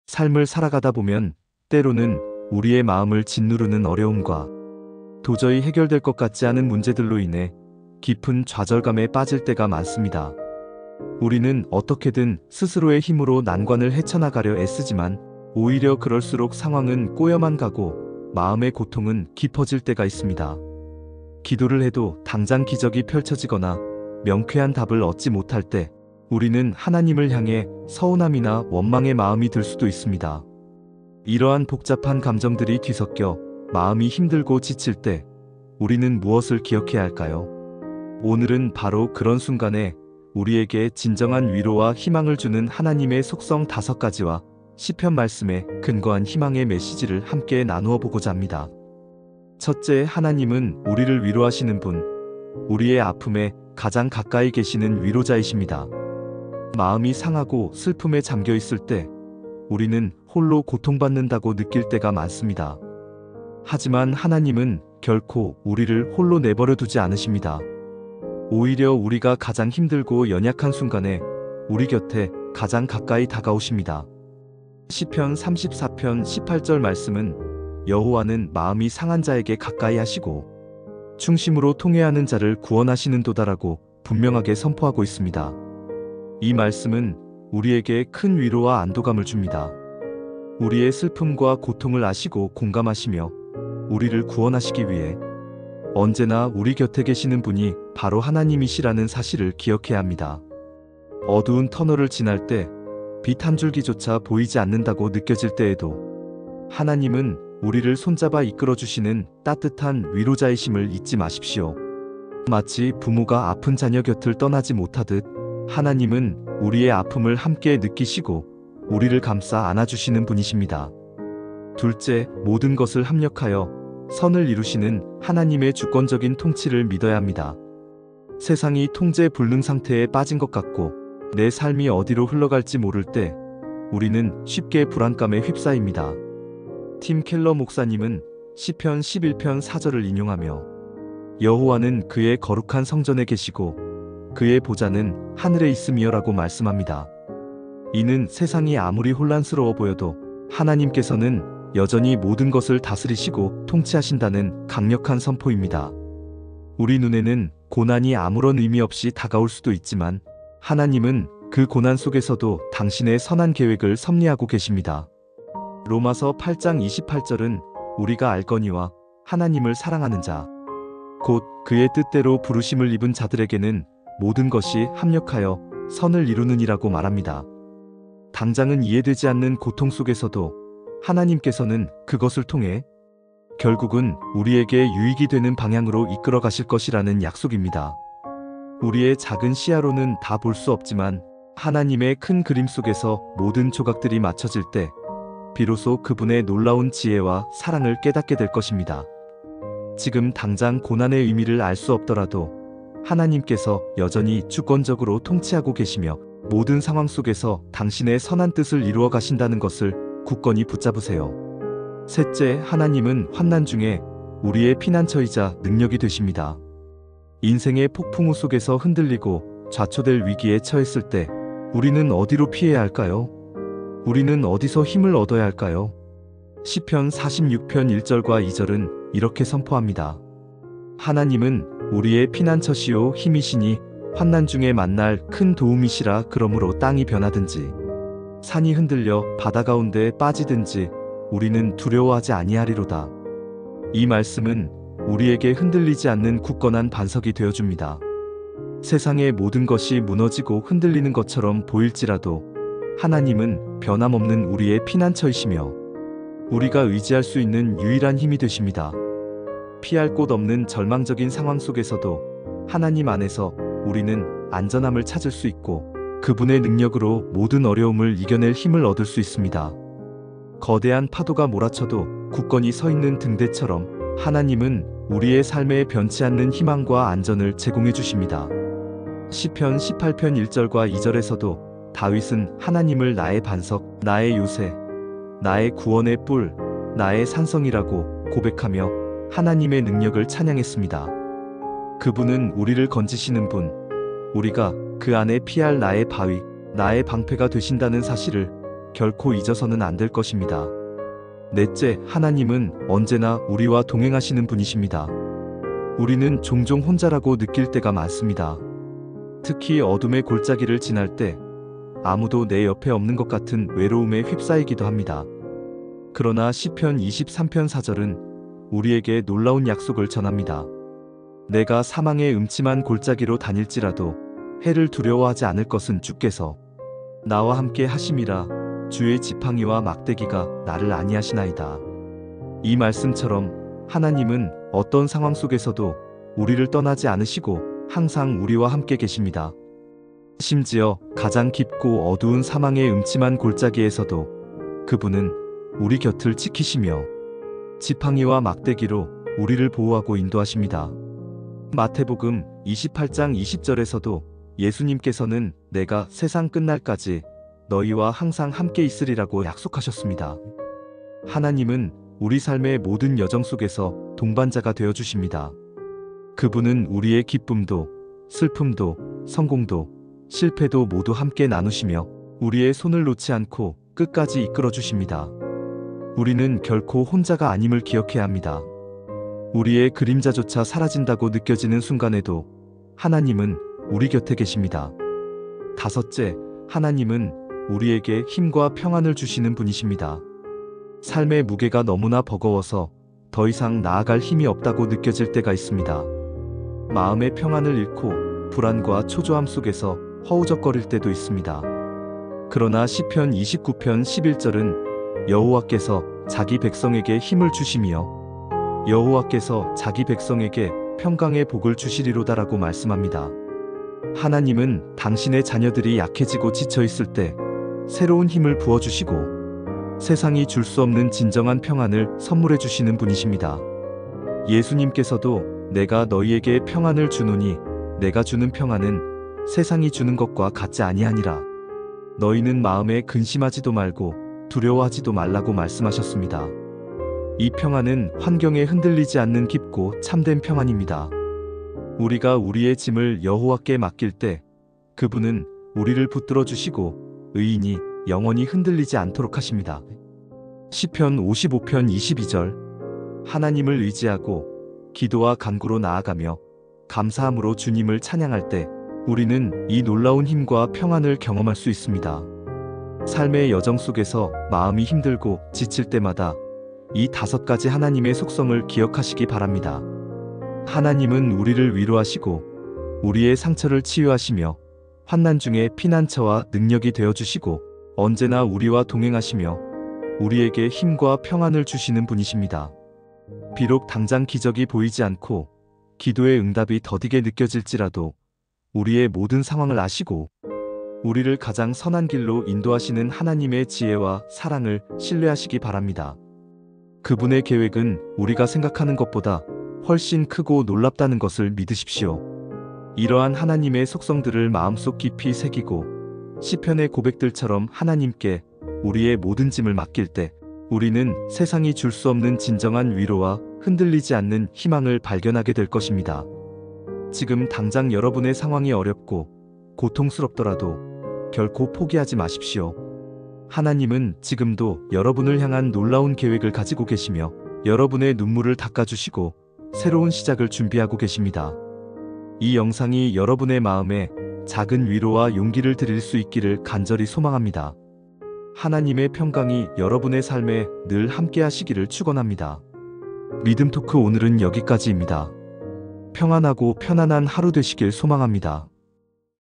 삶을 살아가다 보면 때로는 우리의 마음을 짓누르는 어려움과 도저히 해결될 것 같지 않은 문제들로 인해 깊은 좌절감에 빠질 때가 많습니다. 우리는 어떻게든 스스로의 힘으로 난관을 헤쳐나가려 애쓰지만 오히려 그럴수록 상황은 꼬여만 가고 마음의 고통은 깊어질 때가 있습니다. 기도를 해도 당장 기적이 펼쳐지거나 명쾌한 답을 얻지 못할 때 우리는 하나님을 향해 서운함이나 원망의 마음이 들 수도 있습니다. 이러한 복잡한 감정들이 뒤섞여 마음이 힘들고 지칠 때 우리는 무엇을 기억해야 할까요? 오늘은 바로 그런 순간에 우리에게 진정한 위로와 희망을 주는 하나님의 속성 5가지와 시편 말씀에 근거한 희망의 메시지를 함께 나누어 보고자 합니다. 첫째, 하나님은 우리를 위로하시는 분, 우리의 아픔에 가장 가까이 계시는 위로자이십니다. 마음이 상하고 슬픔에 잠겨 있을 때 우리는 홀로 고통받는다고 느낄 때가 많습니다. 하지만 하나님은 결코 우리를 홀로 내버려 두지 않으십니다. 오히려 우리가 가장 힘들고 연약한 순간에 우리 곁에 가장 가까이 다가오십니다. 시편 34편 18절 말씀은 여호와는 마음이 상한 자에게 가까이 하시고 충심으로 통회하는 자를 구원하시는도다라고 분명하게 선포하고 있습니다. 이 말씀은 우리에게 큰 위로와 안도감을 줍니다. 우리의 슬픔과 고통을 아시고 공감하시며 우리를 구원하시기 위해 언제나 우리 곁에 계시는 분이 바로 하나님이시라는 사실을 기억해야 합니다. 어두운 터널을 지날 때 빛 한 줄기조차 보이지 않는다고 느껴질 때에도 하나님은 우리를 손잡아 이끌어주시는 따뜻한 위로자이심을 잊지 마십시오. 마치 부모가 아픈 자녀 곁을 떠나지 못하듯 하나님은 우리의 아픔을 함께 느끼시고 우리를 감싸 안아주시는 분이십니다. 둘째, 모든 것을 합력하여 선을 이루시는 하나님의 주권적인 통치를 믿어야 합니다. 세상이 통제 불능 상태에 빠진 것 같고 내 삶이 어디로 흘러갈지 모를 때 우리는 쉽게 불안감에 휩싸입니다. 팀 켈러 목사님은 시편 11편 4절을 인용하며 여호와는 그의 거룩한 성전에 계시고 그의 보좌는 하늘에 있음이여라고 말씀합니다. 이는 세상이 아무리 혼란스러워 보여도 하나님께서는 여전히 모든 것을 다스리시고 통치하신다는 강력한 선포입니다. 우리 눈에는 고난이 아무런 의미 없이 다가올 수도 있지만 하나님은 그 고난 속에서도 당신의 선한 계획을 섭리하고 계십니다. 로마서 8장 28절은 우리가 알거니와 하나님을 사랑하는 자, 곧 그의 뜻대로 부르심을 입은 자들에게는 모든 것이 합력하여 선을 이루느니라고 말합니다. 당장은 이해되지 않는 고통 속에서도 하나님께서는 그것을 통해 결국은 우리에게 유익이 되는 방향으로 이끌어 가실 것이라는 약속입니다. 우리의 작은 시야로는 다 볼 수 없지만 하나님의 큰 그림 속에서 모든 조각들이 맞춰질 때 비로소 그분의 놀라운 지혜와 사랑을 깨닫게 될 것입니다. 지금 당장 고난의 의미를 알 수 없더라도 하나님께서 여전히 주권적으로 통치하고 계시며 모든 상황 속에서 당신의 선한 뜻을 이루어 가신다는 것을 굳건히 붙잡으세요. 셋째, 하나님은 환난 중에 우리의 피난처이자 능력이 되십니다. 인생의 폭풍우 속에서 흔들리고 좌초될 위기에 처했을 때 우리는 어디로 피해야 할까요? 우리는 어디서 힘을 얻어야 할까요? 시편 46편 1절과 2절은 이렇게 선포합니다. 하나님은 우리의 피난처시요 힘이시니 환난 중에 만날 큰 도움이시라. 그러므로 땅이 변하든지 산이 흔들려 바다 가운데 빠지든지 우리는 두려워하지 아니하리로다. 이 말씀은 우리에게 흔들리지 않는 굳건한 반석이 되어줍니다. 세상의 모든 것이 무너지고 흔들리는 것처럼 보일지라도 하나님은 변함없는 우리의 피난처이시며 우리가 의지할 수 있는 유일한 힘이 되십니다. 피할 곳 없는 절망적인 상황 속에서도 하나님 안에서 우리는 안전함을 찾을 수 있고 그분의 능력으로 모든 어려움을 이겨낼 힘을 얻을 수 있습니다. 거대한 파도가 몰아쳐도 굳건히 서 있는 등대처럼 하나님은 우리의 삶에 변치 않는 희망과 안전을 제공해 주십니다. 시편 18편 1절과 2절에서도 다윗은 하나님을 나의 반석, 나의 요새, 나의 구원의 뿔, 나의 산성이라고 고백하며 하나님의 능력을 찬양했습니다. 그분은 우리를 건지시는 분, 우리가 그 안에 피할 나의 바위, 나의 방패가 되신다는 사실을 결코 잊어서는 안 될 것입니다. 넷째, 하나님은 언제나 우리와 동행하시는 분이십니다. 우리는 종종 혼자라고 느낄 때가 많습니다. 특히 어둠의 골짜기를 지날 때 아무도 내 옆에 없는 것 같은 외로움에 휩싸이기도 합니다. 그러나 시편 23편 4절은 우리에게 놀라운 약속을 전합니다. 내가 사망의 음침한 골짜기로 다닐지라도 해를 두려워하지 않을 것은 주께서 나와 함께 하심이라. 주의 지팡이와 막대기가 나를 안위하시나이다. 이 말씀처럼 하나님은 어떤 상황 속에서도 우리를 떠나지 않으시고 항상 우리와 함께 계십니다. 심지어 가장 깊고 어두운 사망의 음침한 골짜기에서도 그분은 우리 곁을 지키시며 지팡이와 막대기로 우리를 보호하고 인도하십니다. 마태복음 28장 20절에서도 예수님께서는 내가 세상 끝날까지 너희와 항상 함께 있으리라고 약속하셨습니다. 하나님은 우리 삶의 모든 여정 속에서 동반자가 되어 주십니다. 그분은 우리의 기쁨도, 슬픔도, 성공도, 실패도 모두 함께 나누시며 우리의 손을 놓지 않고 끝까지 이끌어 주십니다. 우리는 결코 혼자가 아님을 기억해야 합니다. 우리의 그림자조차 사라진다고 느껴지는 순간에도 하나님은 우리 곁에 계십니다. 다섯째, 하나님은 우리에게 힘과 평안을 주시는 분이십니다. 삶의 무게가 너무나 버거워서 더 이상 나아갈 힘이 없다고 느껴질 때가 있습니다. 마음의 평안을 잃고 불안과 초조함 속에서 허우적거릴 때도 있습니다. 그러나 시편 29편 11절은 여호와께서 자기 백성에게 힘을 주시며 여호와께서 자기 백성에게 평강의 복을 주시리로다라고 말씀합니다. 하나님은 당신의 자녀들이 약해지고 지쳐있을 때 새로운 힘을 부어주시고 세상이 줄 수 없는 진정한 평안을 선물해 주시는 분이십니다. 예수님께서도 내가 너희에게 평안을 주노니 내가 주는 평안은 세상이 주는 것과 같지 아니하니라. 너희는 마음에 근심하지도 말고 두려워하지도 말라고 말씀하셨습니다. 이 평안은 환경에 흔들리지 않는 깊고 참된 평안입니다. 우리가 우리의 짐을 여호와께 맡길 때 그분은 우리를 붙들어 주시고 의인이 영원히 흔들리지 않도록 하십니다. 시편 55편 22절 하나님을 의지하고 기도와 간구로 나아가며 감사함으로 주님을 찬양할 때 우리는 이 놀라운 힘과 평안을 경험할 수 있습니다. 삶의 여정 속에서 마음이 힘들고 지칠 때마다 이 5가지 하나님의 속성을 기억하시기 바랍니다. 하나님은 우리를 위로하시고 우리의 상처를 치유하시며 환난 중에 피난처와 능력이 되어주시고 언제나 우리와 동행하시며 우리에게 힘과 평안을 주시는 분이십니다. 비록 당장 기적이 보이지 않고 기도의 응답이 더디게 느껴질지라도 우리의 모든 상황을 아시고 우리를 가장 선한 길로 인도하시는 하나님의 지혜와 사랑을 신뢰하시기 바랍니다. 그분의 계획은 우리가 생각하는 것보다 훨씬 크고 놀랍다는 것을 믿으십시오. 이러한 하나님의 속성들을 마음속 깊이 새기고 시편의 고백들처럼 하나님께 우리의 모든 짐을 맡길 때 우리는 세상이 줄 수 없는 진정한 위로와 흔들리지 않는 희망을 발견하게 될 것입니다. 지금 당장 여러분의 상황이 어렵고 고통스럽더라도 결코 포기하지 마십시오. 하나님은 지금도 여러분을 향한 놀라운 계획을 가지고 계시며 여러분의 눈물을 닦아주시고 새로운 시작을 준비하고 계십니다. 이 영상이 여러분의 마음에 작은 위로와 용기를 드릴 수 있기를 간절히 소망합니다. 하나님의 평강이 여러분의 삶에 늘 함께 하시기를 축원합니다. 믿음 토크 오늘은 여기까지입니다. 평안하고 편안한 하루 되시길 소망합니다.